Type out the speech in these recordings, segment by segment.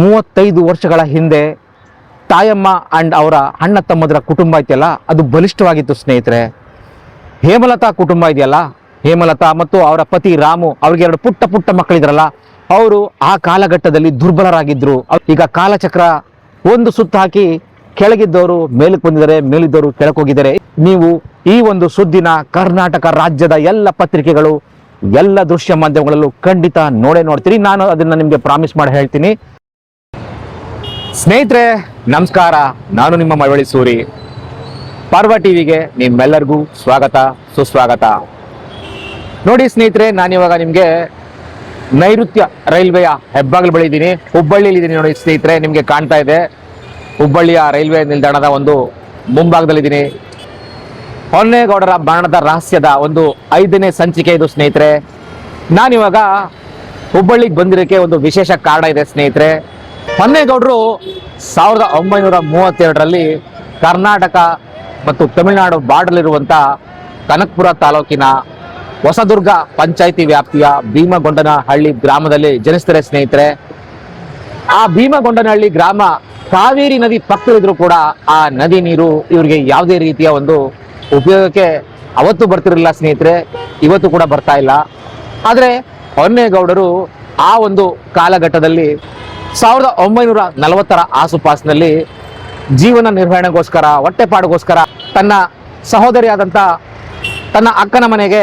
35 ವರ್ಷಗಳ ಹಿಂದೆ ತಾಯಮ್ಮ ಅಂಡ್ ಅವರ ಅಣ್ಣ ತಮ್ಮದರ ಕುಟುಂಬ ಇದೆಯಲ್ಲ, ಅದು ಬಲಿಷ್ಠವಾಗಿತ್ತು ಸ್ನೇಹಿತರೆ. ಹೇಮಲತಾ ಕುಟುಂಬ ಇದೆಯಲ್ಲ, ಹೇಮಲತಾ ಮತ್ತು ಅವರ ಪತಿ ರಾಮು, ಅವ್ರಿಗೆ 2 ಪುಟ್ಟ ಪುಟ್ಟ ಮಕ್ಕಳಿದ್ರಲ್ಲ, ಅವರು ಆ ಕಾಲಘಟ್ಟದಲ್ಲಿ ದುರ್ಬಲರಾಗಿದ್ರು. ಈಗ ಕಾಲಚಕ್ರ ಒಂದು ಸುತ್ತು ಹಾಕಿ ಕೆಳಗಿದ್ದವರು ಮೇಲಕ್ಕೆ ಬಂದಿದ್ದಾರೆ, ಮೇಲಿದ್ದವರು ಕೆಳಕ್ಕೆ ಹೋಗಿದ್ದಾರೆ. ನೀವು ಈ ಒಂದು ಸುದ್ದಿನ ಕರ್ನಾಟಕ ರಾಜ್ಯದ ಎಲ್ಲ ಪತ್ರಿಕೆಗಳು, ಎಲ್ಲ ದೃಶ್ಯ ಮಾಧ್ಯಮಗಳಲ್ಲೂ ಖಂಡಿತ ನೋಡ್ತೀರಿ. ನಾನು ಅದನ್ನ ನಿಮಗೆ ಪ್ರಾಮಿಸ್ ಮಾಡಿ ಹೇಳ್ತೀನಿ. ಸ್ನೇಹಿತರೆ ನಮಸ್ಕಾರ, ನಾನು ನಿಮ್ಮ ಮಳವಳ್ಳಿ ಸೂರಿ. ಪರ್ವ ಟಿವಿಗೆ ನಿಮ್ಮೆಲ್ಲರಿಗೂ ಸ್ವಾಗತ ಸುಸ್ವಾಗತ. ನೋಡಿ ಸ್ನೇಹಿತರೆ, ನಾನಿವಾಗ ನಿಮಗೆ ನೈಋತ್ಯ ರೈಲ್ವೆಯ ಹೆಬ್ಬಾಗಿಲು ಬಳಿ ಇದ್ದೀನಿ, ಹುಬ್ಬಳ್ಳಿಯಲ್ಲಿ ಇದ್ದೀನಿ. ನೋಡಿ ಸ್ನೇಹಿತರೆ, ನಿಮಗೆ ಕಾಣ್ತಾ ಇದೆ ಹುಬ್ಬಳ್ಳಿಯ ರೈಲ್ವೆ ನಿಲ್ದಾಣದ ಒಂದು ಮುಂಭಾಗದಲ್ಲಿದ್ದೀನಿ. ಹೊನ್ನೇಗೌಡರ ಬಾಣದ ರಹಸ್ಯದ ಒಂದು 5ನೇ ಸಂಚಿಕೆ ಇದು ಸ್ನೇಹಿತರೆ. ನಾನಿವಾಗ ಹುಬ್ಬಳ್ಳಿಗೆ ಬಂದಿರೋಕ್ಕೆ ಒಂದು ವಿಶೇಷ ಕಾರಣ ಇದೆ ಸ್ನೇಹಿತರೆ. ಹೊನ್ನೇಗೌಡರು 1932ರಲ್ಲಿ ಕರ್ನಾಟಕ ಮತ್ತು ತಮಿಳುನಾಡು ಬಾರ್ಡರ್ಲಿರುವಂಥ ಕನಕಪುರ ತಾಲೂಕಿನ ಹೊಸದುರ್ಗ ಪಂಚಾಯಿತಿ ವ್ಯಾಪ್ತಿಯ ಭೀಮಗೊಂಡನಹಳ್ಳಿ ಗ್ರಾಮದಲ್ಲಿ ಜನಿಸ್ತಾರೆ ಸ್ನೇಹಿತರೆ. ಆ ಭೀಮಗೊಂಡನಹಳ್ಳಿ ಗ್ರಾಮ ಕಾವೇರಿ ನದಿ ಪಕ್ಕದಲ್ಲಿದ್ರು ಕೂಡ ಆ ನದಿ ನೀರು ಇವರಿಗೆ ಯಾವುದೇ ರೀತಿಯ ಒಂದು ಉಪಯೋಗಕ್ಕೆ ಅವತ್ತು ಬರ್ತಿರಲಿಲ್ಲ ಸ್ನೇಹಿತರೆ, ಇವತ್ತು ಕೂಡ ಬರ್ತಾ ಇಲ್ಲ. ಆದರೆ ಹೊನ್ನೇಗೌಡರು ಆ ಒಂದು ಕಾಲಘಟ್ಟದಲ್ಲಿ 1940ರ ಆಸುಪಾಸಿನಲ್ಲಿ ಜೀವನ ನಿರ್ವಹಣೆಗೋಸ್ಕರ, ಹೊಟ್ಟೆಪಾಡಿಗೋಸ್ಕರ ತನ್ನ ಸಹೋದರಿಯಾದಂಥ ತನ್ನ ಅಕ್ಕನ ಮನೆಗೆ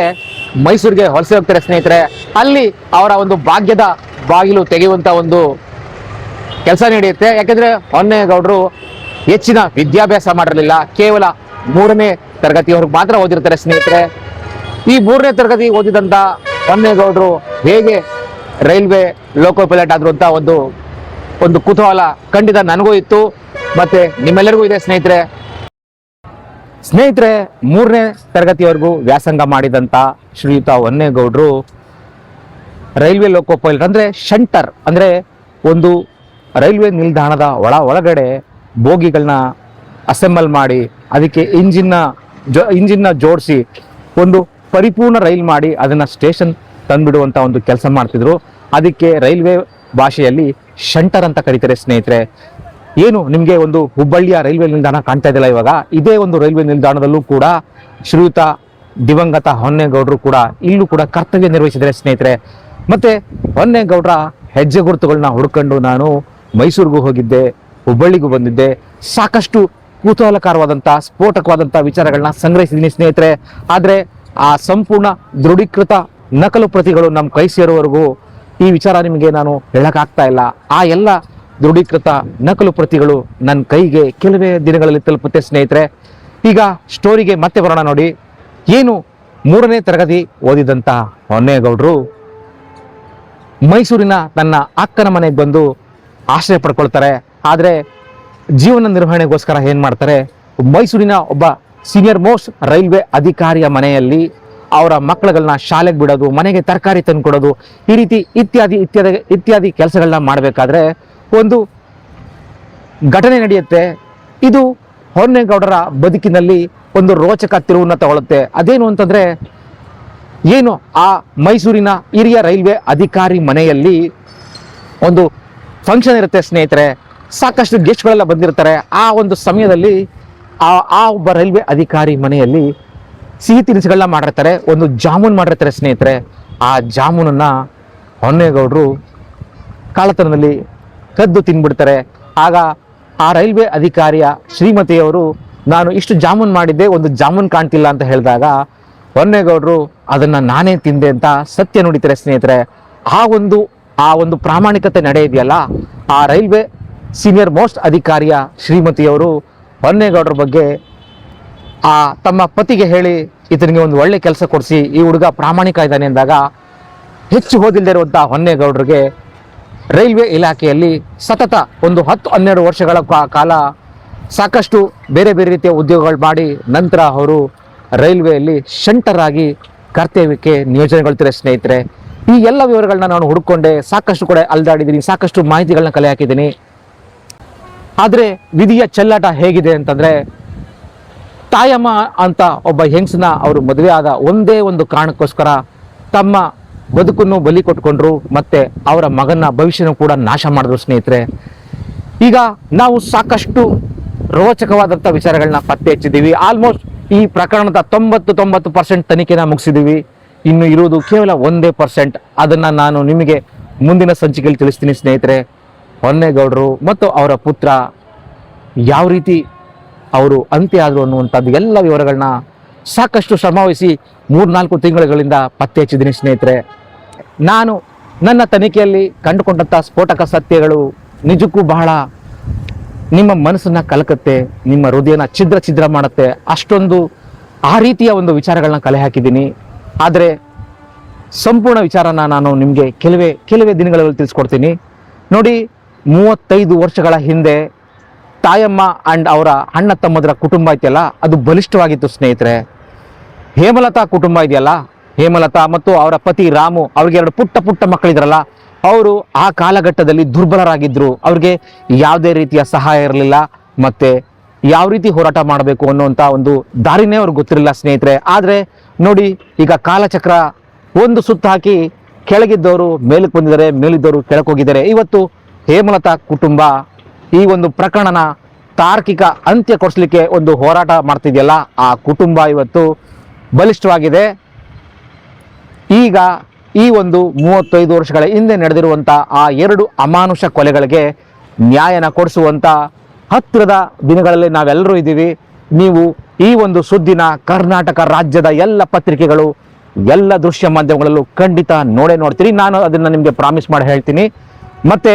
ಮೈಸೂರಿಗೆ ವಲಸೆ ಹೋಗ್ತಾರೆ ಸ್ನೇಹಿತರೆ. ಅಲ್ಲಿ ಅವರ ಒಂದು ಭಾಗ್ಯದ ಬಾಗಿಲು ತೆಗೆಯುವಂಥ ಒಂದು ಕೆಲಸ ನಡೆಯುತ್ತೆ. ಯಾಕೆಂದ್ರೆ ಹೊನ್ನೇಗೌಡರು ಹೆಚ್ಚಿನ ವಿದ್ಯಾಭ್ಯಾಸ ಮಾಡಿರಲಿಲ್ಲ, ಕೇವಲ 3ನೇ ತರಗತಿಯವರೆಗೂ ಮಾತ್ರ ಓದಿರ್ತಾರೆ ಸ್ನೇಹಿತರೆ. ಈ 3ನೇ ತರಗತಿ ಓದಿದಂಥ ಹೊನ್ನೇಗೌಡರು ಹೇಗೆ ರೈಲ್ವೆ ಲೋಕೋ ಪೈಲಟ್ ಆದ್ರು ಅಂತ ಒಂದು ಕುತೂಹಲ ಖಂಡಿತ ನನಗೂ ಇತ್ತು, ಮತ್ತೆ ನಿಮ್ಮೆಲ್ಲರಿಗೂ ಇದೆ ಸ್ನೇಹಿತರೆ. 3ನೇ ತರಗತಿಯವರೆಗೂ ವ್ಯಾಸಂಗ ಮಾಡಿದಂಥ ಶ್ರೀಯುತ ಹೊನ್ನೇಗೌಡರು ರೈಲ್ವೆ ಲೋಕೋ ಪೈಲಟ್ ಅಂದ್ರೆ ಶಂಟರ್, ಅಂದ್ರೆ ಒಂದು ರೈಲ್ವೆ ನಿಲ್ದಾಣದ ಒಳಗಡೆ ಬೋಗಿಗಳನ್ನ ಅಸೆಂಬಲ್ ಮಾಡಿ ಅದಕ್ಕೆ ಇಂಜಿನ್ನ ಜೋಡಿಸಿ ಒಂದು ಪರಿಪೂರ್ಣ ರೈಲ್ ಮಾಡಿ ಅದನ್ನ ಸ್ಟೇಷನ್ ತಂದ್ಬಿಡುವಂತ ಒಂದು ಕೆಲಸ ಮಾಡ್ತಿದ್ರು. ಅದಕ್ಕೆ ರೈಲ್ವೆ ಭಾಷೆಯಲ್ಲಿ ಶಂಟರ್ ಅಂತ ಕರೀತಾರೆ ಸ್ನೇಹಿತರೆ. ಏನು ನಿಮಗೆ ಒಂದು ಹುಬ್ಬಳ್ಳಿಯ ರೈಲ್ವೆ ನಿಲ್ದಾಣ ಕಾಣ್ತಾ ಇದೆಯಲ್ಲ, ಇವಾಗ ಇದೇ ಒಂದು ರೈಲ್ವೆ ನಿಲ್ದಾಣದಲ್ಲೂ ಕೂಡ ಶ್ರೀಯುತ ದಿವಂಗತ ಹೊನ್ನೇಗೌಡರು ಕೂಡ ಇಲ್ಲೂ ಕೂಡ ಕರ್ತವ್ಯ ನಿರ್ವಹಿಸಿದರೆ ಸ್ನೇಹಿತರೆ. ಮತ್ತೆ ಹೊನ್ನೇಗೌಡರ ಹೆಜ್ಜೆ ಗುರುತುಗಳನ್ನ ಹುಡ್ಕೊಂಡು ನಾನು ಮೈಸೂರಿಗೂ ಹೋಗಿದ್ದೆ, ಹುಬ್ಬಳ್ಳಿಗೂ ಬಂದಿದ್ದೆ. ಸಾಕಷ್ಟು ಕುತೂಹಲಕರವಾದಂಥ ಸ್ಫೋಟಕವಾದಂಥ ವಿಚಾರಗಳನ್ನ ಸಂಗ್ರಹಿಸಿದ್ದೀನಿ ಸ್ನೇಹಿತರೆ. ಆದರೆ ಆ ಸಂಪೂರ್ಣ ದೃಢೀಕೃತ ನಕಲು ಪ್ರತಿಗಳು ನಮ್ಮ ಕೈ ಸೇರುವವರೆಗೂ ಈ ವಿಚಾರ ನಿಮಗೆ ನಾನು ಹೇಳಕ್ಕಾಗ್ತಾ ಇಲ್ಲ. ಆ ಎಲ್ಲ ದೃಢೀಕೃತ ನಕಲು ಪ್ರತಿಗಳು ನನ್ನ ಕೈಗೆ ಕೆಲವೇ ದಿನಗಳಲ್ಲಿ ತಲುಪುತ್ತೆ ಸ್ನೇಹಿತರೆ. ಈಗ ಸ್ಟೋರಿಗೆ ಮತ್ತೆ ಬರೋಣ. ನೋಡಿ, ಏನು 3ನೇ ತರಗತಿ ಓದಿದಂಥ ಹೊನ್ನೇಗೌಡರು ಮೈಸೂರಿನ ತನ್ನ ಅಕ್ಕನ ಮನೆಗೆ ಬಂದು ಆಶ್ರಯ ಪಡ್ಕೊಳ್ತಾರೆ. ಆದರೆ ಜೀವನ ನಿರ್ವಹಣೆಗೋಸ್ಕರ ಏನು ಮಾಡ್ತಾರೆ, ಮೈಸೂರಿನ ಒಬ್ಬ ಸೀನಿಯರ್ ಮೋಸ್ಟ್ ರೈಲ್ವೆ ಅಧಿಕಾರಿಯ ಮನೆಯಲ್ಲಿ ಅವರ ಮಕ್ಕಳುಗಳನ್ನ ಶಾಲೆಗೆ ಬಿಡೋದು, ಮನೆಗೆ ತರಕಾರಿ ತಂದು ಕೊಡೋದು, ಈ ರೀತಿ ಇತ್ಯಾದಿ ಕೆಲಸಗಳನ್ನ ಮಾಡಬೇಕಾದ್ರೆ ಒಂದು ಘಟನೆ ನಡೆಯುತ್ತೆ. ಇದು ಹೊನ್ನೇಗೌಡರ ಬದುಕಿನಲ್ಲಿ ಒಂದು ರೋಚಕ ತಿರುವನ್ನ ತಗೊಳುತ್ತೆ. ಅದೇನು ಅಂತಂದ್ರೆ, ಏನು ಆ ಮೈಸೂರಿನ ಹಿರಿಯ ರೈಲ್ವೆ ಅಧಿಕಾರಿ ಮನೆಯಲ್ಲಿ ಒಂದು ಫಂಕ್ಷನ್ ಇರುತ್ತೆ ಸ್ನೇಹಿತರೆ. ಸಾಕಷ್ಟು ಗೆಸ್ಟ್ಗಳೆಲ್ಲ ಬಂದಿರ್ತಾರೆ. ಆ ಒಂದು ಸಮಯದಲ್ಲಿ ಆ ಒಬ್ಬ ರೈಲ್ವೆ ಅಧಿಕಾರಿ ಮನೆಯಲ್ಲಿ ಸಿಹಿ ತಿನಿಸುಗಳನ್ನ ಮಾಡಿರ್ತಾರೆ, ಒಂದು ಜಾಮೂನ್ ಮಾಡಿರ್ತಾರೆ ಸ್ನೇಹಿತರೆ. ಆ ಜಾಮೂನನ್ನ ಹೊನ್ನೇಗೌಡರು ಕಾಳತನದಲ್ಲಿ ಕದ್ದು ತಿನ್ಬಿಡ್ತಾರೆ. ಆಗ ಆ ರೈಲ್ವೆ ಅಧಿಕಾರಿಯ ಶ್ರೀಮತಿಯವರು, ನಾನು ಇಷ್ಟು ಜಾಮೂನ್ ಮಾಡಿದ್ದೆ, ಒಂದು ಜಾಮೂನ್ ಕಾಣ್ತಿಲ್ಲ ಅಂತ ಹೇಳಿದಾಗ ಹೊನ್ನೇಗೌಡರು ಅದನ್ನ ನಾನೇ ತಿಂದೆ ಅಂತ ಸತ್ಯ ನುಡಿತಾರೆ ಸ್ನೇಹಿತರೆ. ಆ ಒಂದು ಪ್ರಾಮಾಣಿಕತೆ ನಡೆಯಿದೆಯಲ್ಲ, ಆ ರೈಲ್ವೆ ಸೀನಿಯರ್ ಮೋಸ್ಟ್ ಅಧಿಕಾರಿಯ ಶ್ರೀಮತಿಯವರು ಹೊನ್ನೇಗೌಡರ ಬಗ್ಗೆ ತಮ್ಮ ಪತಿಗೆ ಹೇಳಿ ಈತನಿಗೆ ಒಂದು ಒಳ್ಳೆ ಕೆಲಸ ಕೊಡಿಸಿ, ಈ ಹುಡುಗ ಪ್ರಾಮಾಣಿಕ ಇದ್ದಾನೆ ಅಂದಾಗ ಹೆಚ್ಚು ಓದಿಲ್ಲದೆ ಇರುವಂಥ ಹೊನ್ನೇಗೌಡರಿಗೆ ರೈಲ್ವೆ ಇಲಾಖೆಯಲ್ಲಿ ಸತತ ಒಂದು 10-12 ವರ್ಷಗಳ ಕಾಲ ಸಾಕಷ್ಟು ಬೇರೆ ಬೇರೆ ರೀತಿಯ ಉದ್ಯೋಗಗಳು ಮಾಡಿ ನಂತರ ಅವರು ರೈಲ್ವೆಯಲ್ಲಿ ಶಂಟರ್ ಆಗಿ ಕರ್ತವ್ಯಕ್ಕೆ ನಿಯೋಜನೆಗೊಳ್ತಾರೆ ಸ್ನೇಹಿತರೆ. ಈ ಎಲ್ಲ ವಿವರಗಳನ್ನ ನಾನು ಹುಡುಕೊಂಡೆ, ಸಾಕಷ್ಟು ಕೂಡ ಅಲ್ದಾಡಿದ್ದೀನಿ, ಸಾಕಷ್ಟು ಮಾಹಿತಿಗಳನ್ನ ಕಲೆ ಹಾಕಿದ್ದೀನಿ. ಆದರೆ ವಿಧಿಯ ಚೆಲ್ಲಾಟ ಹೇಗಿದೆ ಅಂತಂದ್ರೆ, ತಾಯಮ್ಮ ಅಂತ ಒಬ್ಬ ಹೆಂಗಸನ್ನ ಅವರು ಮದುವೆ ಆದ ಒಂದೇ ಒಂದು ಕಾರಣಕ್ಕೋಸ್ಕರ ತಮ್ಮ ಬದುಕನ್ನು ಬಲಿ ಕೊಟ್ಕೊಂಡ್ರು, ಮತ್ತೆ ಅವರ ಮಗನ ಭವಿಷ್ಯನೂ ಕೂಡ ನಾಶ ಮಾಡಿದ್ರು ಸ್ನೇಹಿತರೆ. ಈಗ ನಾವು ಸಾಕಷ್ಟು ರೋಚಕವಾದಂಥ ವಿಚಾರಗಳನ್ನ ಪತ್ತೆ ಹಚ್ಚಿದ್ದೀವಿ. ಆಲ್ಮೋಸ್ಟ್ ಈ ಪ್ರಕರಣದ 90% ತನಿಖೆನ ಮುಗಿಸಿದ್ದೀವಿ. ಇನ್ನು ಇರುವುದು ಕೇವಲ 1% ಅದನ್ನ ನಾನು ನಿಮಗೆ ಮುಂದಿನ ಸಂಚಿಕೆಯಲ್ಲಿ ತಿಳಿಸ್ತೀನಿ ಸ್ನೇಹಿತರೆ. ಹೊನ್ನೇಗೌಡರು ಮತ್ತು ಅವರ ಪುತ್ರ ಯಾವ ರೀತಿ ಅವರು ಅಂತ್ಯ ಆದರು ಅನ್ನುವಂಥದ್ದು ಎಲ್ಲ ವಿವರಗಳನ್ನ ಸಾಕಷ್ಟು ಶ್ರಮವಹಿಸಿ 3-4 ತಿಂಗಳುಗಳಿಂದ ಪತ್ತೆ ಹಚ್ಚಿದ್ದೀನಿ ಸ್ನೇಹಿತರೆ. ನಾನು ನನ್ನ ತನಿಖೆಯಲ್ಲಿ ಕಂಡುಕೊಂಡಂಥ ಸ್ಫೋಟಕ ಸತ್ಯಗಳು ನಿಜಕ್ಕೂ ಬಹಳ ನಿಮ್ಮ ಮನಸ್ಸನ್ನ ಕಲಕತ್ತೆ, ನಿಮ್ಮ ಹೃದಯನ ಛಿದ್ರ ಮಾಡುತ್ತೆ. ಅಷ್ಟೊಂದು ಆ ರೀತಿಯ ಒಂದು ವಿಚಾರಗಳನ್ನ ಕಲೆ ಹಾಕಿದ್ದೀನಿ. ಆದರೆ ಸಂಪೂರ್ಣ ವಿಚಾರನ ನಾನು ನಿಮಗೆ ಕೆಲವೇ ದಿನಗಳಲ್ಲಿ ತಿಳಿಸ್ಕೊಡ್ತೀನಿ. ನೋಡಿ, 35 ವರ್ಷಗಳ ಹಿಂದೆ ತಾಯಮ್ಮ ಅಂಡ್ ಅವರ ಅಣ್ಣ ತಮ್ಮದರ ಕುಟುಂಬ ಇದೆಯಲ್ಲ, ಅದು ಬಲಿಷ್ಠವಾಗಿತ್ತು ಸ್ನೇಹಿತರೆ. ಹೇಮಲತಾ ಕುಟುಂಬ ಇದೆಯಲ್ಲ, ಹೇಮಲತಾ ಮತ್ತು ಅವರ ಪತಿ ರಾಮು, ಅವ್ರಿಗೆ 2 ಪುಟ್ಟ ಮಕ್ಕಳಿದ್ರಲ್ಲ, ಅವರು ಆ ಕಾಲಘಟ್ಟದಲ್ಲಿ ದುರ್ಬಲರಾಗಿದ್ರು. ಅವ್ರಿಗೆ ಯಾವುದೇ ರೀತಿಯ ಸಹಾಯ ಇರಲಿಲ್ಲ, ಮತ್ತೆ ಯಾವ ರೀತಿ ಹೋರಾಟ ಮಾಡಬೇಕು ಅನ್ನುವಂಥ ಒಂದು ದಾರಿನೇ ಅವ್ರಿಗೆ ಗೊತ್ತಿರಲಿಲ್ಲ ಸ್ನೇಹಿತರೆ. ಆದರೆ ನೋಡಿ, ಈಗ ಕಾಲಚಕ್ರ ಒಂದು ಸುತ್ತು ಹಾಕಿ ಕೆಳಗಿದ್ದವರು ಮೇಲಕ್ಕೆ ಬಂದಿದ್ದಾರೆ, ಮೇಲಿದ್ದವರು ಕೆಳಕ್ಕೆ ಹೋಗಿದ್ದಾರೆ. ಇವತ್ತು ಹೇಮಲತಾ ಕುಟುಂಬ ಈ ಒಂದು ಪ್ರಕರಣನ ತಾರ್ಕಿಕ ಅಂತ್ಯ ಕೊಡಿಸ್ಲಿಕ್ಕೆ ಒಂದು ಹೋರಾಟ ಮಾಡ್ತಿದೆಯಲ್ಲ, ಆ ಕುಟುಂಬ ಇವತ್ತು ಬಲಿಷ್ಠವಾಗಿದೆ. ಈಗ ಈ ಒಂದು 35 ವರ್ಷಗಳ ಹಿಂದೆ ನಡೆದಿರುವಂಥ ಆ 2 ಅಮಾನುಷ ಕೊಲೆಗಳಿಗೆ ನ್ಯಾಯನ ಕೊಡಿಸುವಂಥ ಹತ್ತಿರದ ದಿನಗಳಲ್ಲಿ ನಾವೆಲ್ಲರೂ ಇದ್ದೀವಿ. ನೀವು ಈ ಒಂದು ಸುದ್ದಿನ ಕರ್ನಾಟಕ ರಾಜ್ಯದ ಎಲ್ಲ ಪತ್ರಿಕೆಗಳು, ಎಲ್ಲ ದೃಶ್ಯ ಮಾಧ್ಯಮಗಳಲ್ಲೂ ಖಂಡಿತ ನೋಡ್ತೀರಿ. ನಾನು ಅದನ್ನು ನಿಮಗೆ ಪ್ರಾಮಿಸ್ ಮಾಡಿ ಹೇಳ್ತೀನಿ. ಮತ್ತೆ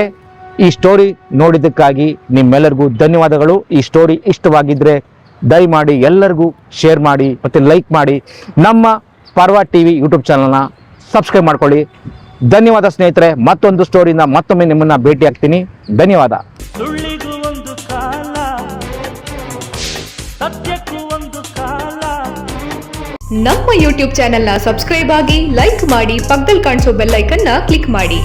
ಈ ಸ್ಟೋರಿ ನೋಡಿದ್ದಕ್ಕಾಗಿ ನಿಮ್ಮೆಲ್ಲರಿಗೂ ಧನ್ಯವಾದಗಳು. ಈ ಸ್ಟೋರಿ ಇಷ್ಟವಾಗಿದ್ದರೆ ದಯಮಾಡಿ ಎಲ್ಲರಿಗೂ ಶೇರ್ ಮಾಡಿ ಮತ್ತು ಲೈಕ್ ಮಾಡಿ. ನಮ್ಮ ಪರ್ವ ಟಿವಿ ಯೂಟ್ಯೂಬ್ ಚಾನಲ್ನ ಸಬ್ಸ್ಕ್ರೈಬ್ ಮಾಡ್ಕೊಳ್ಳಿ. ಧನ್ಯವಾದ ಸ್ನೇಹಿತರೆ. ಮತ್ತೊಂದು ಸ್ಟೋರಿಯಿಂದ ಮತ್ತೊಮ್ಮೆ ನಿಮ್ಮನ್ನ ಭೇಟಿ ಆಗ್ತೀನಿ. ಧನ್ಯವಾದ. ನಮ್ಮ ಯೂಟ್ಯೂಬ್ ಚಾನೆಲ್ನ ಸಬ್ಸ್ಕ್ರೈಬ್ ಆಗಿ, ಲೈಕ್ ಮಾಡಿ, ಪಕ್ಕದಲ್ಲಿ ಕಾಣಿಸೋ ಬೆಲ್ ಐಕನ್ನ ಕ್ಲಿಕ್ ಮಾಡಿ.